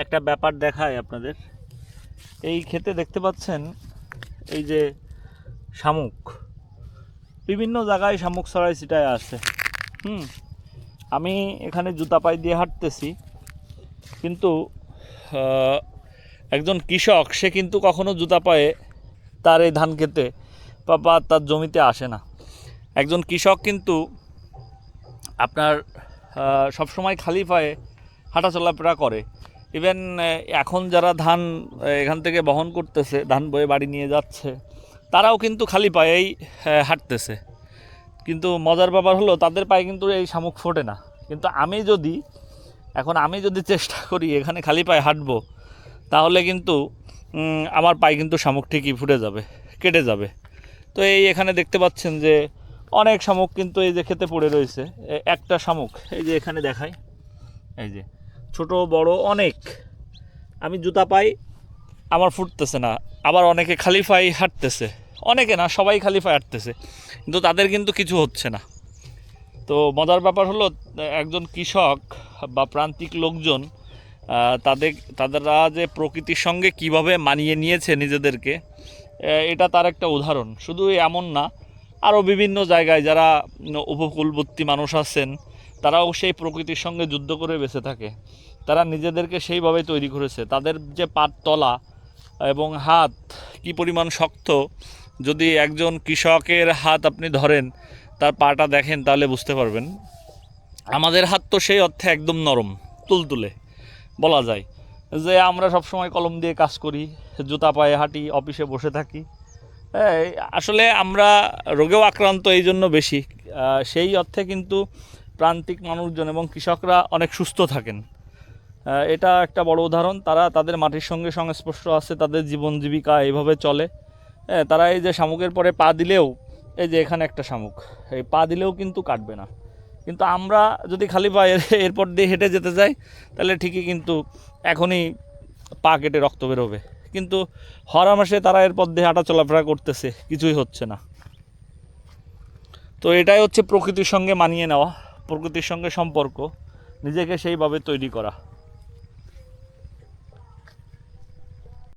একটা ব্যাপার দেখায় আপনাদের। এই ক্ষেতে দেখতে পাচ্ছেন এই যে শামুক, বিভিন্ন জায়গায় শামুক ছড়াই ছিটায় আছে। আমি এখানে জুতা পায়ে দিয়ে হাঁটতেছি, কিন্তু একজন কৃষক সে কিন্তু কখনো জুতা পায়ে তার এই ধান খেতে বা তার জমিতে আসে না। একজন কৃষক কিন্তু আপনার সবসময় খালি পায়ে হাঁটা চলাফেরা করে। ইভেন এখন যারা ধান এখান থেকে বহন করতেছে, ধান বয়ে বাড়ি নিয়ে যাচ্ছে, তারাও কিন্তু খালি পায়েই হাঁটতেছে। কিন্তু মজার ব্যাপার হলো তাদের পায়ে কিন্তু এই শামুক ফোটে না। কিন্তু আমি যদি চেষ্টা করি এখানে খালি পায়ে হাঁটবো, তাহলে কিন্তু আমার পায়ে কিন্তু শামুক ঠিকই ফুটে যাবে, কেটে যাবে। তো এখানে দেখতে পাচ্ছেন যে অনেক শামুক কিন্তু এই যে খেতে পড়ে রয়েছে। একটা শামুক এই যে এখানে দেখাই, এই যে ছোট বড় অনেক। আমি জুতা পাই, আমার ফুটতেছে না। আবার অনেকে খালি পায়ে হাঁটতেছে, অনেকে না, সবাই খালি পায়ে হাঁটতেছে, কিন্তু তাদের কিন্তু কিছু হচ্ছে না। তো মজার ব্যাপার হলো একজন কৃষক বা প্রান্তিক লোকজন তাদেরা যে প্রকৃতির সঙ্গে কিভাবে মানিয়ে নিয়েছে নিজেদেরকে, এটা তার একটা উদাহরণ। শুধু এমন না, আরও বিভিন্ন জায়গায় যারা উপকূলবর্তী মানুষ আছেন, তারাও সেই প্রকৃতির সঙ্গে যুদ্ধ করে বেঁচে থাকে। তারা নিজেদেরকে সেইভাবে তৈরি করেছে। তাদের যে পায়ের তলা এবং হাত কি পরিমাণ শক্ত, যদি একজন কৃষকের হাত আপনি ধরেন, তার পাটা দেখেন, তাহলে বুঝতে পারবেন। আমাদের হাত তো সেই অর্থে একদম নরম, তুলতুলে বলা যায়। যে আমরা সবসময় কলম দিয়ে কাজ করি, জুতা পায়ে হাঁটি, অফিসে বসে থাকি। আসলে আমরা রোগেও আক্রান্ত এই জন্য বেশি। সেই অর্থে কিন্তু প্রান্তিক মানুষজন এবং কৃষকরা অনেক সুস্থ থাকেন। এটা একটা বড় উদাহরণ। তারা তাদের মাটির সঙ্গে সংস্পর্শ আছে, তাদের জীবন জীবিকা এইভাবে চলে। তারা এই যে শামুকের পরে পা দিলেও, এই যে এখানে একটা শামুক, এই পা দিলেও কিন্তু কাটবে না। কিন্তু আমরা যদি খালি পায়ে এরপর দিয়ে হেঁটে যেতে যাই, তাহলে ঠিকই কিন্তু এখনই পা কেটে রক্ত বেরোবে। কিন্তু হরা মাসে তারা এরপর দিয়ে হাঁটা চলাফেরা করতেছে, কিছুই হচ্ছে না। তো এটাই হচ্ছে প্রকৃতির সঙ্গে মানিয়ে নেওয়া, প্রকৃতির সঙ্গে সম্পর্ক, নিজেকে সেইভাবে তৈরি করা।